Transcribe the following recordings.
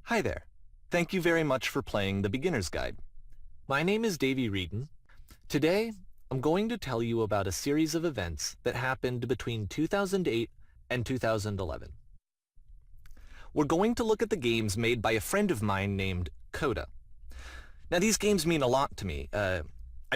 Hi there. Thank you very much for playing the Beginner's Guide. My name is Davey Reedon. Today, I'm going to tell you about a series of events that happened between 2008 and 2011. We're going to look at the games made by a friend of mine named Coda. Now, these games mean a lot to me. I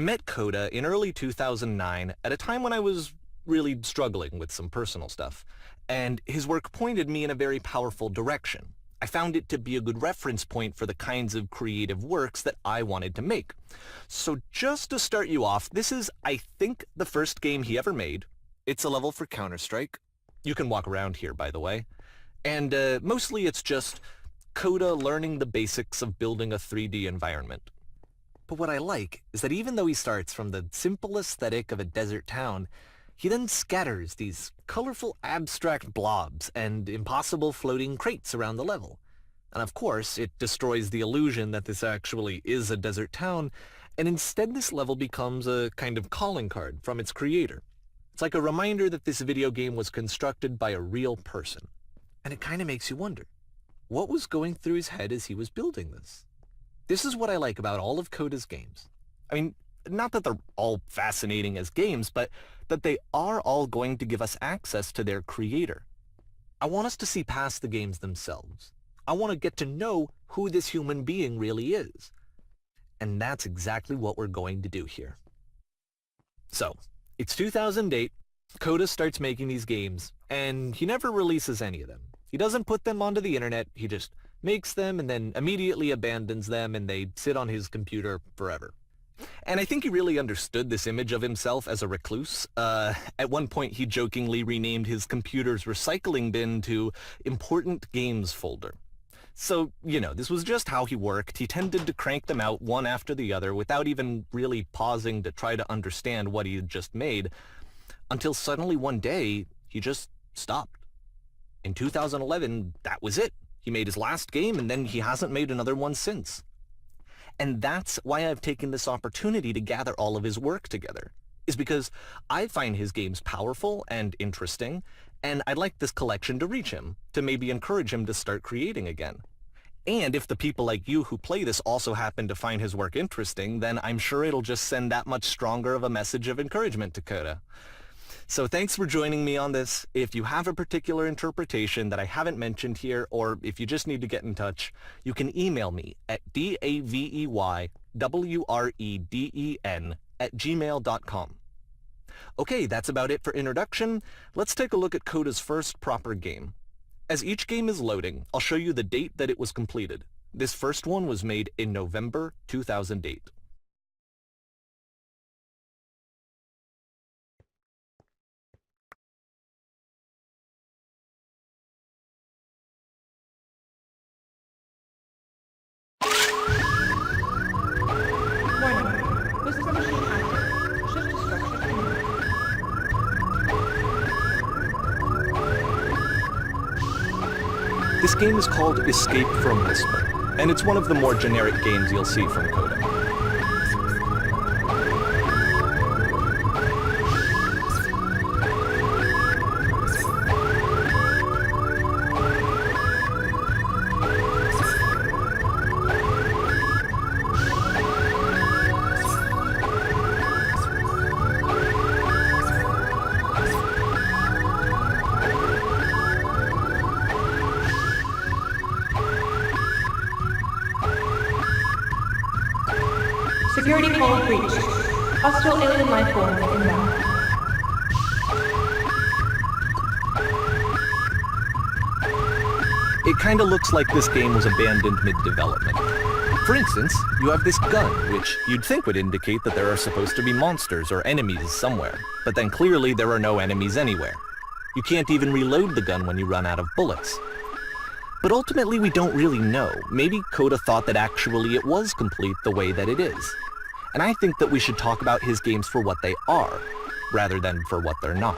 met Coda in early 2009 at a time when I was really struggling with some personal stuff, and his work pointed me in a very powerful direction. I found it to be a good reference point for the kinds of creative works that I wanted to make. So just to start you off, this is, I think, the first game he ever made. It's a level for Counter-Strike. You can walk around here, by the way. And mostly it's just Coda learning the basics of building a 3D environment. But what I like is that even though he starts from the simple aesthetic of a desert town, he then scatters these colorful abstract blobs and impossible floating crates around the level. And of course, it destroys the illusion that this actually is a desert town, and instead this level becomes a kind of calling card from its creator. It's like a reminder that this video game was constructed by a real person. And it kind of makes you wonder, what was going through his head as he was building this? This is what I like about all of Coda's games. I mean, not that they're all fascinating as games, but that they are all going to give us access to their creator. I want us to see past the games themselves. I want to get to know who this human being really is. And that's exactly what we're going to do here. So, it's 2008, Coda starts making these games, and he never releases any of them. He doesn't put them onto the internet, he just makes them and then immediately abandons them, and they sit on his computer forever. And I think he really understood this image of himself as a recluse. At one point, he jokingly renamed his computer's recycling bin to Important Games Folder. So, this was just how he worked. He tended to crank them out one after the other without even really pausing to try to understand what he had just made, until suddenly one day, he just stopped. In 2011, that was it. He made his last game, and then he hasn't made another one since. And that's why I've taken this opportunity to gather all of his work together, is because I find his games powerful and interesting, and I'd like this collection to reach him, to maybe encourage him to start creating again. And if the people like you who play this also happen to find his work interesting, then I'm sure it'll just send that much stronger of a message of encouragement to Coda. So thanks for joining me on this. If you have a particular interpretation that I haven't mentioned here, or if you just need to get in touch, you can email me at daveyWreden@gmail.com. Okay, that's about it for introduction. Let's take a look at Coda's first proper game. As each game is loading, I'll show you the date that it was completed. This first one was made in November 2008. Warning. Whisper machine active. Shift to structure command. This game is called Escape from Whisper, and it's one of the more generic games you'll see from Coda. Security call breached. Hostile alien life forms inbound. It kinda looks like this game was abandoned mid-development. For instance, you have this gun, which you'd think would indicate that there are supposed to be monsters or enemies somewhere, but then clearly there are no enemies anywhere. You can't even reload the gun when you run out of bullets. But ultimately we don't really know. Maybe Coda thought that actually it was complete the way that it is. And I think that we should talk about his games for what they are, rather than for what they're not.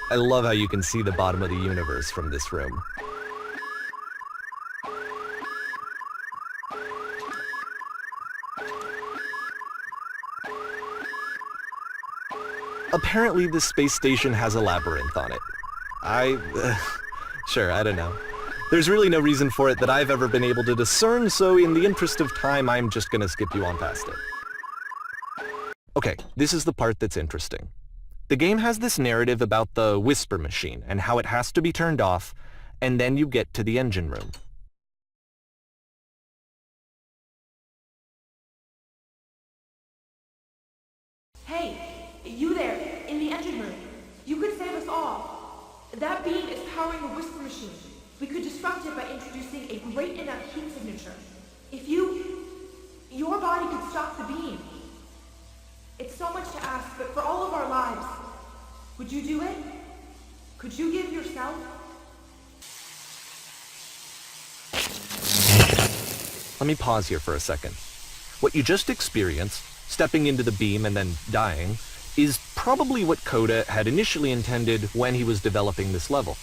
I love how you can see the bottom of the universe from this room. Apparently this space station has a labyrinth on it. Sure, I don't know. There's really no reason for it that I've ever been able to discern, so in the interest of time, I'm just gonna skip you on past it. Okay, this is the part that's interesting. The game has this narrative about the whisper machine and how it has to be turned off, and then you get to the engine room. Hey, you there, in the engine room. You could save us all. That beam is powering a whisper machine. We could disrupt it by introducing a great enough heat signature. If your body could stop the beam. It's so much to ask, but for all of our lives, would you do it? Could you give yourself? Let me pause here for a second. What you just experienced, stepping into the beam and then dying, is probably what Coda had initially intended when he was developing this level.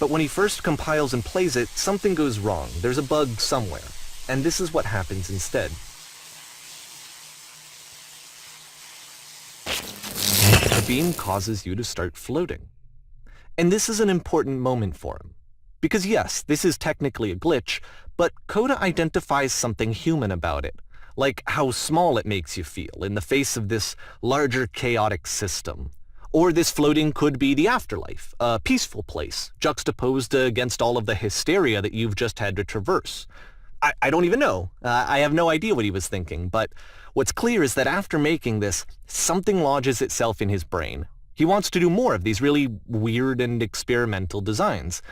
But when he first compiles and plays it, something goes wrong. There's a bug somewhere. And this is what happens instead. The beam causes you to start floating. And this is an important moment for him. Because yes, this is technically a glitch, but Coda identifies something human about it, like how small it makes you feel in the face of this larger chaotic system. Or this floating could be the afterlife, a peaceful place, juxtaposed against all of the hysteria that you've just had to traverse. I don't even know. I have no idea what he was thinking, but what's clear is that after making this, something lodges itself in his brain. He wants to do more of these really weird and experimental designs.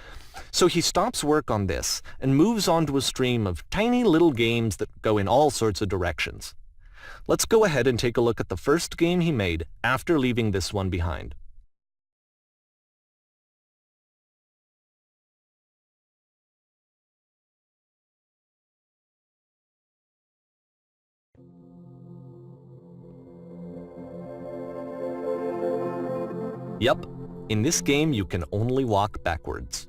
So he stops work on this and moves on to a stream of tiny little games that go in all sorts of directions. Let's go ahead and take a look at the first game he made after leaving this one behind. Yep, in this game you can only walk backwards.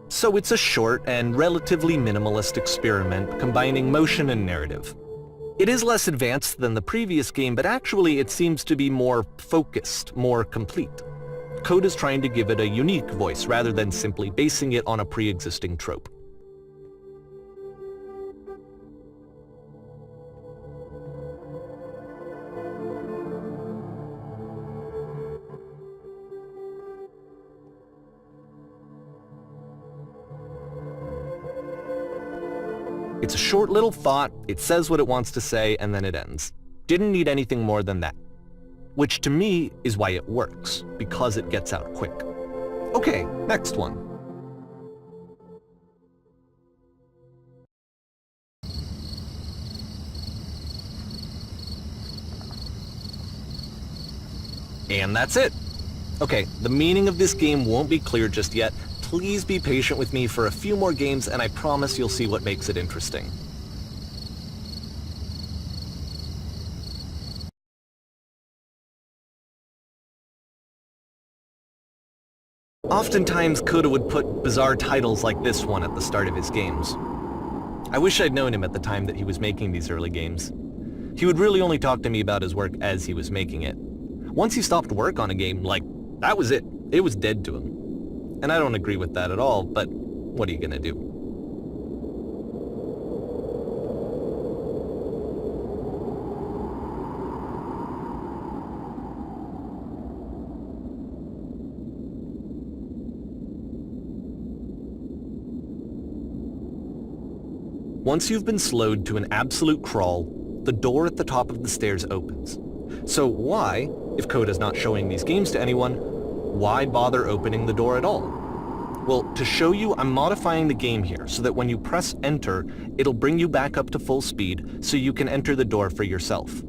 So it's a short and relatively minimalist experiment combining motion and narrative. It is less advanced than the previous game, but actually it seems to be more focused, more complete. Coda's trying to give it a unique voice rather than simply basing it on a pre-existing trope. It's a short little thought, it says what it wants to say, and then it ends. Didn't need anything more than that. Which to me is why it works, because it gets out quick. Okay, next one. And that's it. Okay, the meaning of this game won't be clear just yet. Please be patient with me for a few more games, and I promise you'll see what makes it interesting. Oftentimes, Coda would put bizarre titles like this one at the start of his games. I wish I'd known him at the time that he was making these early games. He would really only talk to me about his work as he was making it. Once he stopped work on a game, that was it. It was dead to him. And I don't agree with that at all, but what are you gonna do? Once you've been slowed to an absolute crawl, the door at the top of the stairs opens. So why, if Coda's not showing these games to anyone, why bother opening the door at all? Well, to show you, I'm modifying the game here so that when you press enter, it'll bring you back up to full speed so you can enter the door for yourself.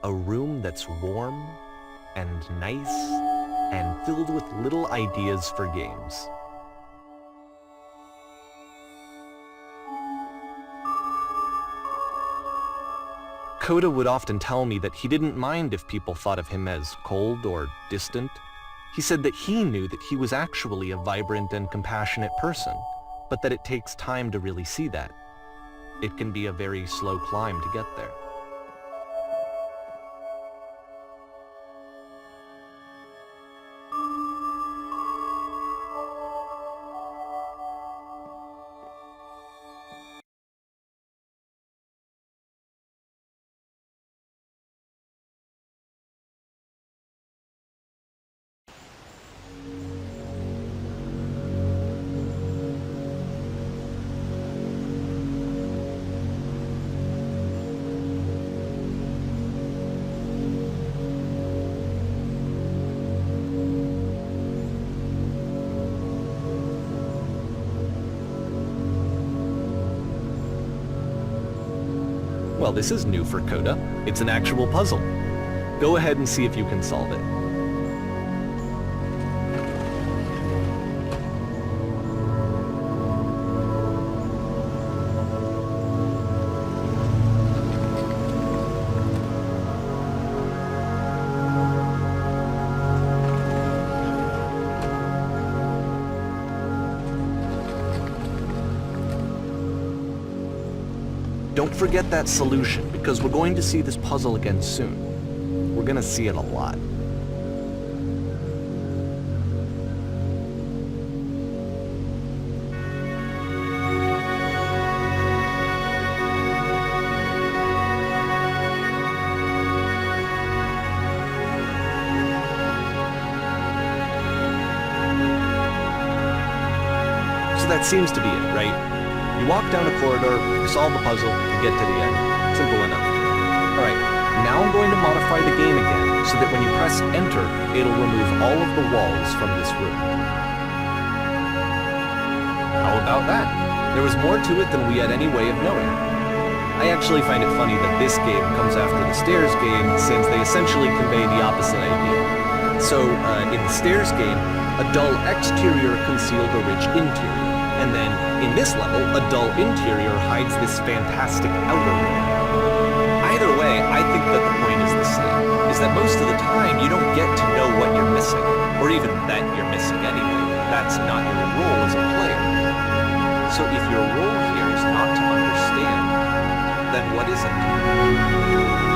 A room that's warm and nice and filled with little ideas for games. Coda would often tell me that he didn't mind if people thought of him as cold or distant. He said that he knew that he was actually a vibrant and compassionate person, but that it takes time to really see that. It can be a very slow climb to get there. Well, this is new for Coda. It's an actual puzzle. Go ahead and see if you can solve it. Don't forget that solution, because we're going to see this puzzle again soon. We're gonna see it a lot. So that seems to be it, right? You walk down a corridor, you solve the puzzle, you get to the end. Simple enough. Alright, now I'm going to modify the game again, so that when you press enter, it'll remove all of the walls from this room. How about that? There was more to it than we had any way of knowing. I actually find it funny that this game comes after the Stairs game, since they essentially convey the opposite idea. So, in the Stairs game, a dull exterior concealed a rich interior. And then, in this level, a dull interior hides this fantastic outer world. Either way, I think that the point is the same, is that most of the time you don't get to know what you're missing, or even that you're missing anything. That's not your role as a player. So if your role here is not to understand, then what is it?